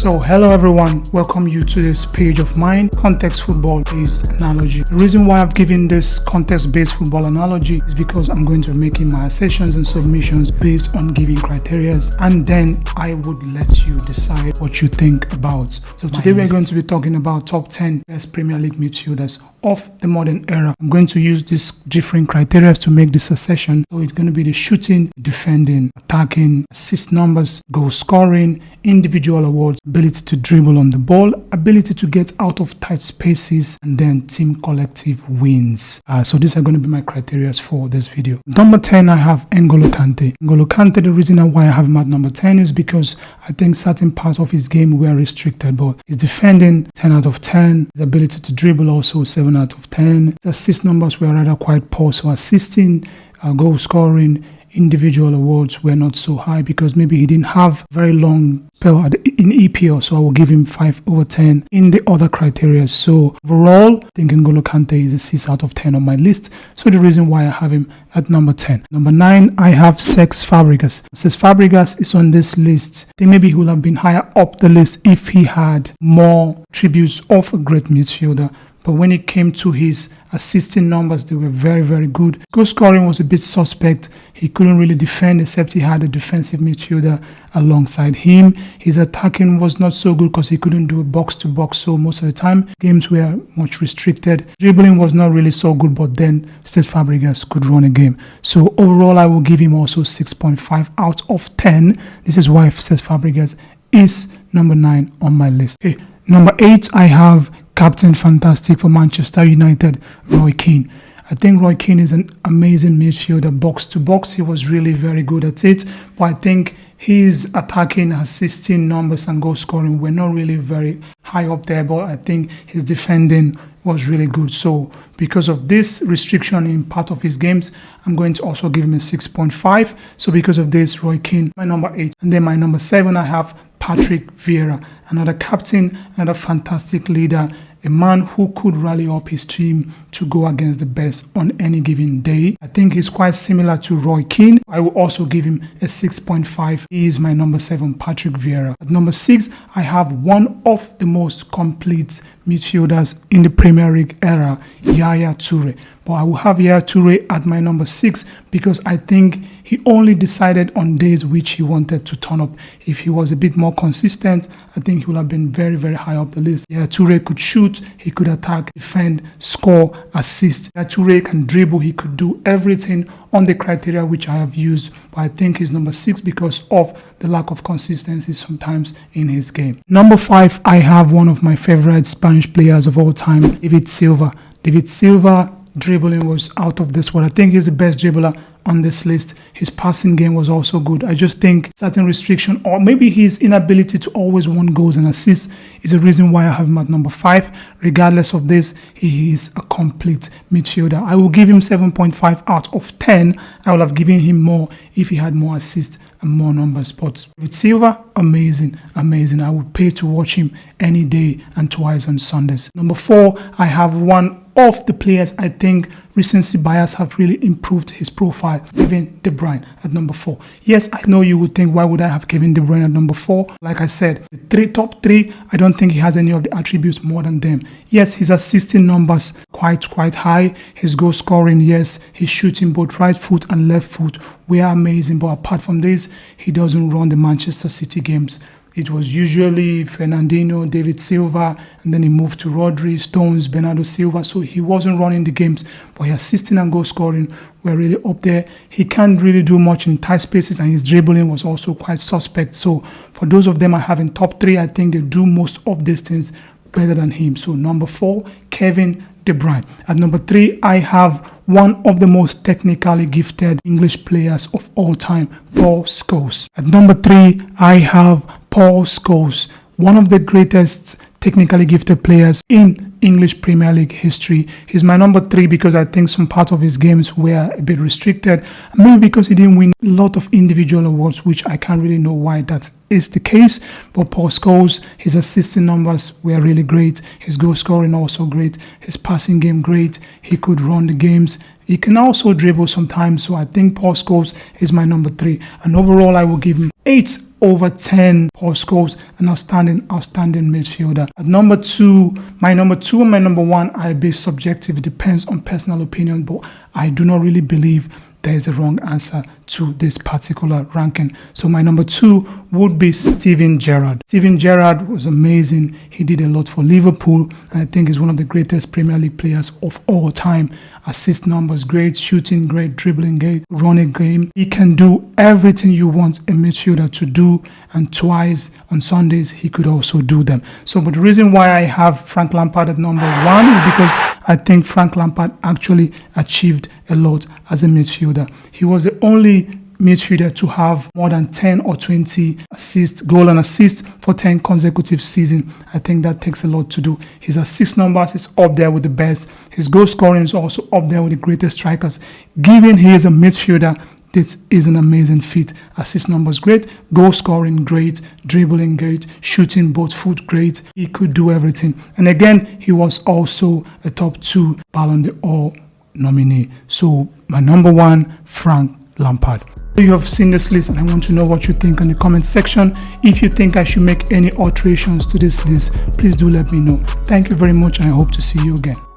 So hello everyone, welcome you to this page of mine, context football based analogy. The reason why I've given this context based football analogy is because I'm going to be making my assertions and submissions based on giving criteria, and then I would let you decide what you think about. So today we're going to be talking about top 10 best Premier League midfielders of the modern era. I'm going to use these different criteria to make this assertion. So it's going to be the shooting, defending, attacking, assist numbers, goal scoring, individual awards, ability to dribble on the ball, ability to get out of tight spaces, and then team collective wins. So these are going to be my criteria for this video. Number 10, I have N'Golo Kante. N'Golo Kante, the reason why I have him at number 10 is because I think certain parts of his game were restricted, but his defending 10 out of 10, his ability to dribble also 7 out of 10. The assist numbers were rather quite poor, so assisting, goal scoring, individual awards were not so high because maybe he didn't have very long spell in EPL, so I will give him 5 over 10 in the other criteria. So overall, I think N'Golo Kante is a 6 out of 10 on my list, so the reason why I have him at number 10. Number 9, I have Cesc Fabregas. Cesc Fabregas is on this list. I think maybe he would have been higher up the list if he had more tributes of a great midfielder. But when it came to his assisting numbers, they were very, very good. Goal scoring was a bit suspect. He couldn't really defend except he had a defensive midfielder alongside him. His attacking was not so good because he couldn't do a box-to-box. So most of the time, games were much restricted. Dribbling was not really so good, but then Cesc Fabregas could run a game. So overall, I will give him also 6.5 out of 10. This is why Cesc Fabregas is number 9 on my list. Okay. Number 8, I have Captain Fantastic for Manchester United, Roy Keane. I think Roy Keane is an amazing midfielder. Box to box, he was really very good at it. But I think his attacking, assisting numbers and goal scoring were not really very high up there. But I think his defending was really good. So because of this restriction in part of his games, I'm going to also give him a 6.5. So because of this, Roy Keane, my number 8. And then my number 7, I have Patrick Vieira, another captain, another fantastic leader, a man who could rally up his team to go against the best on any given day. I think he's quite similar to Roy Keane. I will also give him a 6.5. He is my number 7, Patrick Vieira. At number 6, I have one of the most complete midfielders in the Premier League era, Yaya Toure. But I will have Yaya Toure at my number 6 because I think he only decided on days which he wanted to turn up. If he was a bit more consistent, I think he would have been very, very high up the list. Yaya Toure could shoot, he could attack, defend, score, assist. Yaya Toure can dribble, he could do everything on the criteria which I have used. But I think he's number 6 because of the lack of consistency sometimes in his game. Number 5, I have one of my favorite Spanish players of all time, David Silva. David Silva, dribbling was out of this world. I think he's the best dribbler on this list. His passing game was also good. I just think certain restriction or maybe his inability to always win goals and assists is the reason why I have him at number 5. Regardless of this, he is a complete midfielder. I will give him 7.5 out of 10. I would have given him more if he had more assists and more numbers. But with Silva, amazing. I would pay to watch him any day and twice on Sundays. Number 4, I have one of the players I think recency bias have really improved his profile, Kevin De Bruyne at number 4. Yes, I know you would think, why would I have Kevin De Bruyne at number 4? Like I said, the top three, I don't think he has any of the attributes more than them. Yes, his assisting numbers quite high. His goal scoring, yes. His shooting, both right foot and left foot, were amazing. But apart from this, he doesn't run the Manchester City games. It was usually Fernandinho, David Silva, and then he moved to Rodri, Stones, Bernardo Silva. So he wasn't running the games, but his assisting and goal scoring were really up there. He can't really do much in tight spaces, and his dribbling was also quite suspect. So for those of them I have in top 3, I think they do most of these things better than him. So number 4, Kevin De Bruyne. At number 3, I have one of the most technically gifted English players of all time, Paul Scholes. At number 3, I have Paul Scholes, one of the greatest technically gifted players in English Premier League history. He's my number 3 because I think some part of his games were a bit restricted. Maybe because he didn't win a lot of individual awards, which I can't really know why that is the case. But Paul Scholes, his assisting numbers were really great. His goal scoring also great. His passing game great. He could run the games. He can also dribble sometimes, so I think Paul Scholes is my number 3. And overall, I will give him 8 over 10. Paul Scholes, an outstanding midfielder. At number 2, my number 2 and my number 1 are a bit subjective. It depends on personal opinion, but I do not really believe there is a wrong answer to this particular ranking. So my number 2 would be Steven Gerrard. Steven Gerrard was amazing. He did a lot for Liverpool, and I think he's one of the greatest Premier League players of all time. Assist numbers great, shooting great, dribbling great, running game. He can do everything you want a midfielder to do, and twice on Sundays he could also do them. So, but the reason why I have Frank Lampard at number 1 is because I think Frank Lampard actually achieved a lot as a midfielder. He was the only midfielder to have more than 10 or 20 assists, goal and assists for 10 consecutive seasons. I think that takes a lot to do. His assist numbers is up there with the best. His goal scoring is also up there with the greatest strikers. Given he is a midfielder, this is an amazing feat. Assist numbers great, goal scoring great, dribbling great, shooting both foot great. He could do everything. And again, he was also a top 2 Ballon d'Or nominee. So my number 1, Frank Lampard. You have seen this list and I want to know what you think in the comment section. If you think I should make any alterations to this list, please do let me know. Thank you very much and I hope to see you again.